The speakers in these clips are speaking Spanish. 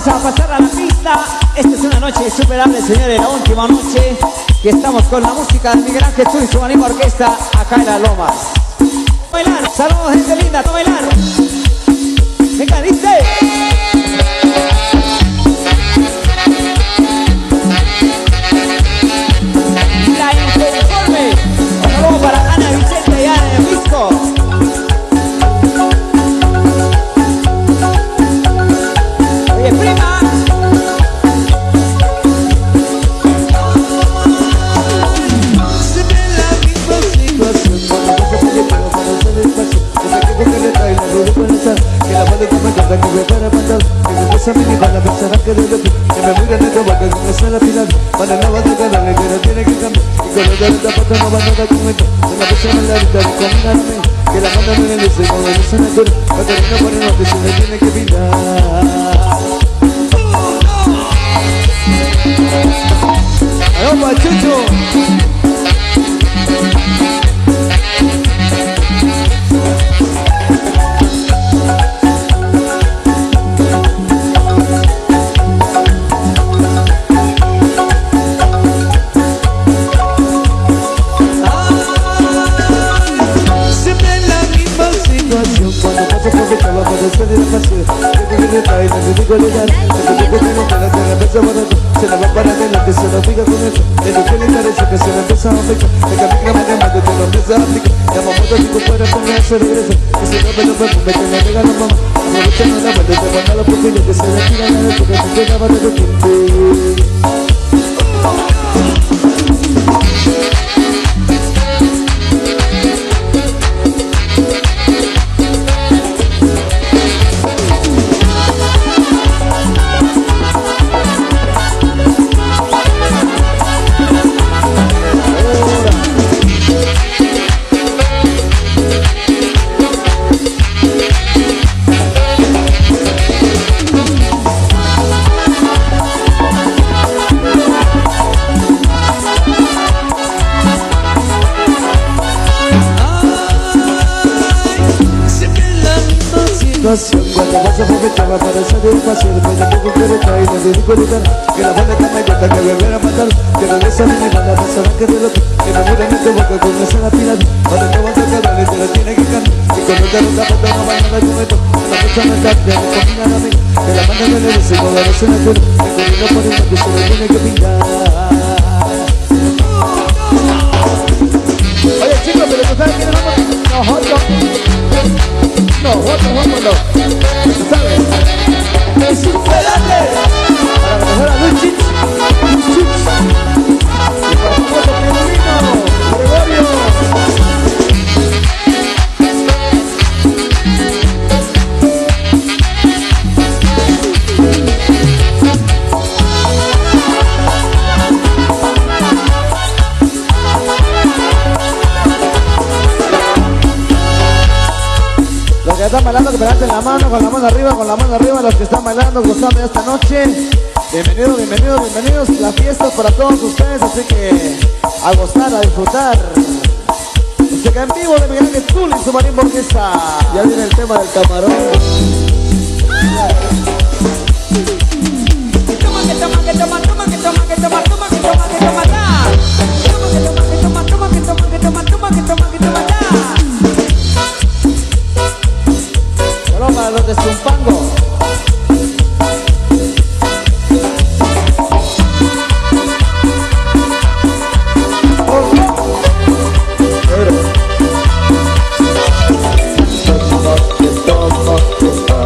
Vamos a pasar a la pista. Esta es una noche insuperable, señores, la última noche. Y estamos con la música de Miguel Ángel Zul y su anima orquesta acá en Las Lomas. Bailar, saludos gente linda, a bailar. Venga, dice. La inconforme. Un saludo para Ana Vicente y Ana en el disco. Oye, prima. Esa minifalda pensará que de loco que me mira en boca con esa la final. Para no va a tocar la letra, tiene que cambiar. Y con los de la pata no va a nada con esto. Una persona en la vida de combinarme. Que la manda en el deseo, como de esa natura. Para que no por el norte se le tiene que pintar. ¡Aló, Pachucho! Se la va para adelante, se la pica con eso. Es lo que le interesa, que se la empieza a aplicar. De que a mí grama de mate, te lo empieza a aplicar. Llamamos a tu cuerpo para se regresa. Que si no me lo perfume, que le regalo mamá. Aprovechando la vuelta, te manda la oportunidad. Que se le tira la de porque se queda para de tiempo. Cuando vas a aprovechaba para satisfacer pues tampoco quiero caer, me dedico a luchar. Que la banda que me cuenta que volver a matar. Que no les sabe ni nada, pensarán que de loco. Que me mudan en tu boca con esa la final. Cuando no vas a tocar, te la tiene que cantar. Y cuando te ronda pata no va nada con esto. La persona está ya no combina a mí. Que la banda no le dice, no la ves en el culo. Que corriendo por el que se le tiene que pintar. Oye chicos, pero tú sabes quiénes vamos. Nosotros. No, ¿sabes? Es superable. Para la mejor a Luchich. Y por supuesto, Pedrino, Gregorio. Los que están bailando, que me levanten la mano, con la mano arriba, los que están bailando, gozando esta noche. Bienvenidos, la fiesta es para todos ustedes, así que a gozar, a disfrutar. Música en vivo de Miguel Ángel Zul y su marín orquesta. Ya viene el tema del camarón. Solo para los de Zumpango. Toma,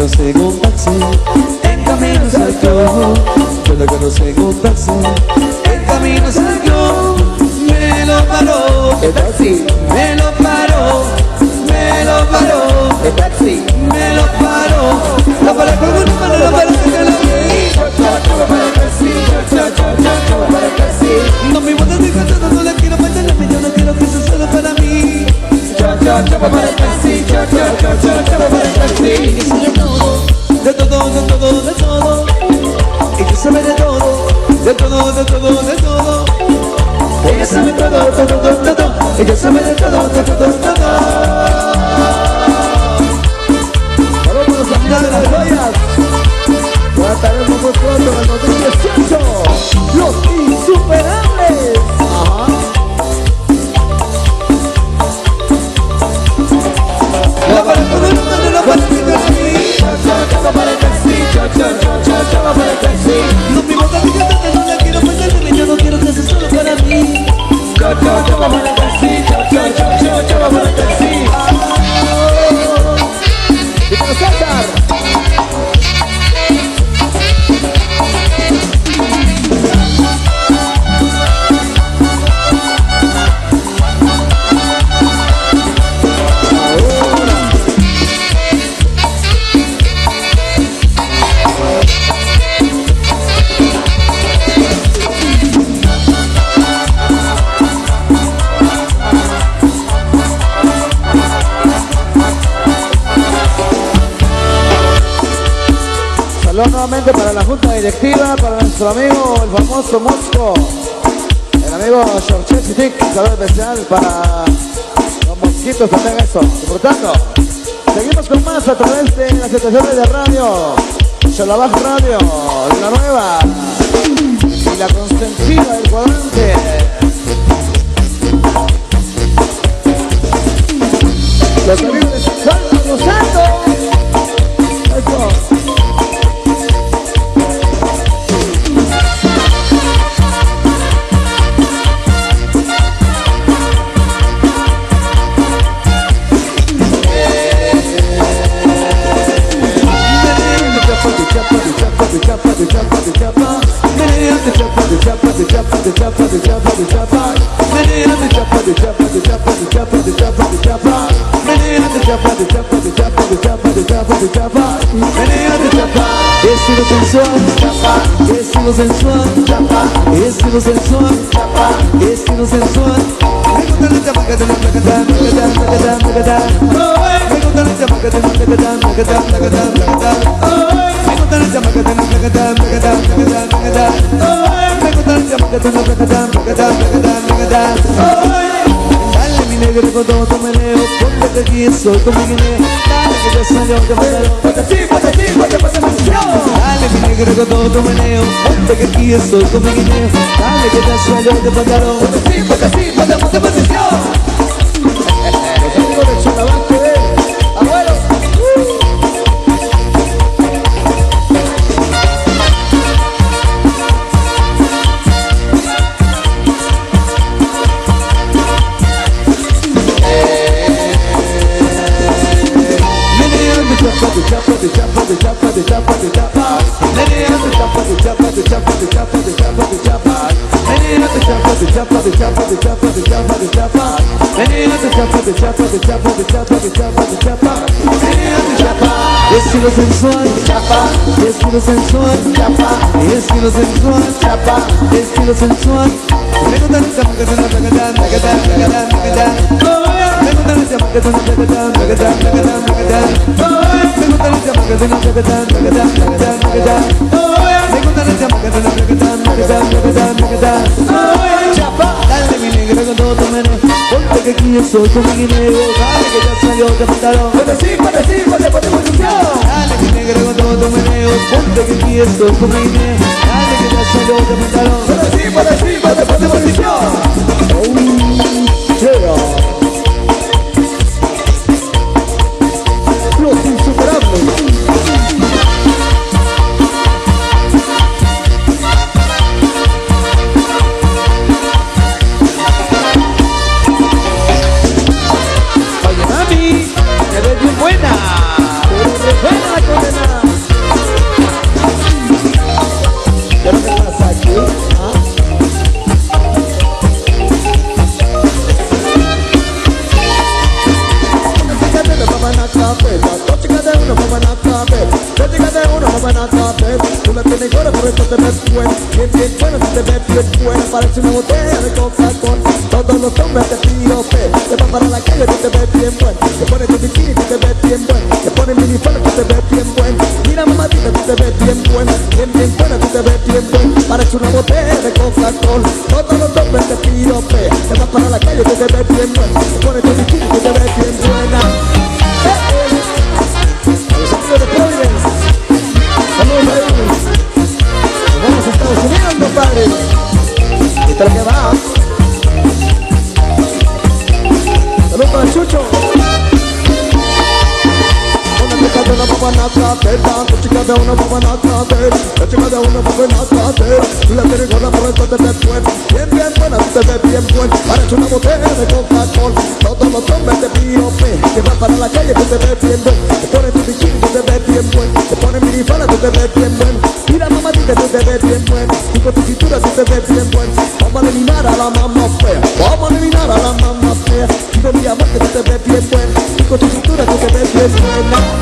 conocí en un taxi, en camino salió. Yo la conocí en un taxi, en camino salió. Me lo paró el taxi, me lo paró, me lo paró el taxi, me lo paró. La paré con una mano, la paré que la vi. Chapa para el taxi, chapa para el taxi. No me voy a dejar todo, no la quiero matarme, yo no quiero que eso solo para mí. Chapa para el taxi, chapa para el taxi. Y sabe todo, de todo, de todo, de todo. Ella sabe de todo, de todo, de todo, de todo. Ella sabe todo, todo, todo. Ella sabe de todo, todo, todo. Vamos con los amigos de las joyas. Ya estaremos muy pronto en el 2018. Los Insuperables. Ajá. La para todo el mundo, la para el taxi. Chapa para el taxi, chapa para el taxi. No me boca mi canta, no la quiero perderme, yo no quiero que sea solo para mí. Chapa para el taxi, chapa para el taxi. Y con César. Saludos nuevamente para la junta directiva, para nuestro amigo, el famoso Mosco, el amigo George Chitic. Saludo especial para los mosquitos también, eso, disfrutando. Seguimos con más a través de las estaciones de radio, Cholabaj Radio, la nueva y la consentida del cuadrante. Los amigos de Santo Rosato. Eso. Estilo sensual, estilo sensual, estilo sensual, estilo sensual. Me gusta la chamaca de la placata, placata, placata. Me gusta la chamaca de la placata, placata, placata, placata. Me gusta la chamaca de la placata, placata, placata, placata. Me gusta la chamaca de la placata, placata, placata, placata. Dale mi negro con todo tu meneo, ponte que aquí soy con mi guineo. Dale que ya salió de pantalón. Ponte así, ponte así, ponte posición. Dale mi negro con todo tu meneo, ponte que aquí estoy con mi guineo. Dale que ya salió de pantalón. Ponte así, ponte así, ponte posición. Los amigos de Cholabaj TV, abuelo. Estilo sensual, chapa, estilo sensual, chapa, estilo sensual, chapa, estilo sensual. Me gusta la chamaca de la placata, placata, placata, placata. Me gusta la chamaca de la placata, placata, placata, placata. Me gusta la chamaca de la placata, placata, placata, placata. Me gusta la chamaca de la placata, placata, placata, placata. Chapa, dale mi negro con todo tu meneo, ponte que aquí yo soy con mi guineo. Dale que ya salió de pantalón. Ponte así, ponte así, ponte posición. Dale mi negro con todo tu meneo, ponte que aquí estoy con mi guineo. Dale que ya salió de pantalón. Ponte así, ponte así, ponte posición. Los Insuperables. Oye mami, te ves bien buena, pero re buena con el chica de una buena cater, tú la tienes gorda, por eso te ves buena. Bien, bien buena, tú te ves bien buena. Parece una botella de Coca-Cola. Todos los hombres te piropean. Te van para la calle, tú te ves bien buena. Te pones tu bikini, tú te ves bien buena. Te pones minifalda, tú te ves bien buena. Mira mamadita, tú te ves bien buena. Bien, bien buena, tú te ves bien buena. Parece una botella de Coca-Cola. Todos los hombres te piropean. Te vas para la calle, tú te ves bien buena. Te pones tu bikini, tú te ves bien buena. De Providence. Saludos a ellos. Nos vamos a Estados Unidos, compadre. Esto es lo que va. Saludos para Chucho. Una chica de una buena cater, la chica de una buena cater, la chica de una buena cater. Tú la tienes gorda, por eso te ves buena. Bien, bien buena, tú te ves bien buena. Parece una botella de Coca-Cola. Todos los hombres te piropean. Te vas para la calle, tú te ves bien buena. Te pones tu bikini, tú te ves bien buena. Te pones minifalda, tú te ves bien buena. Mira mamadita, tú te ves bien buena. Y con tu cintura, tú te ves bien buena. Vamos a eliminar a la mamá fea. Vamos a eliminar a la mamá fea. Y de mi amor que tú te ves bien buena. Y con tu cintura, tú te ves bien buena.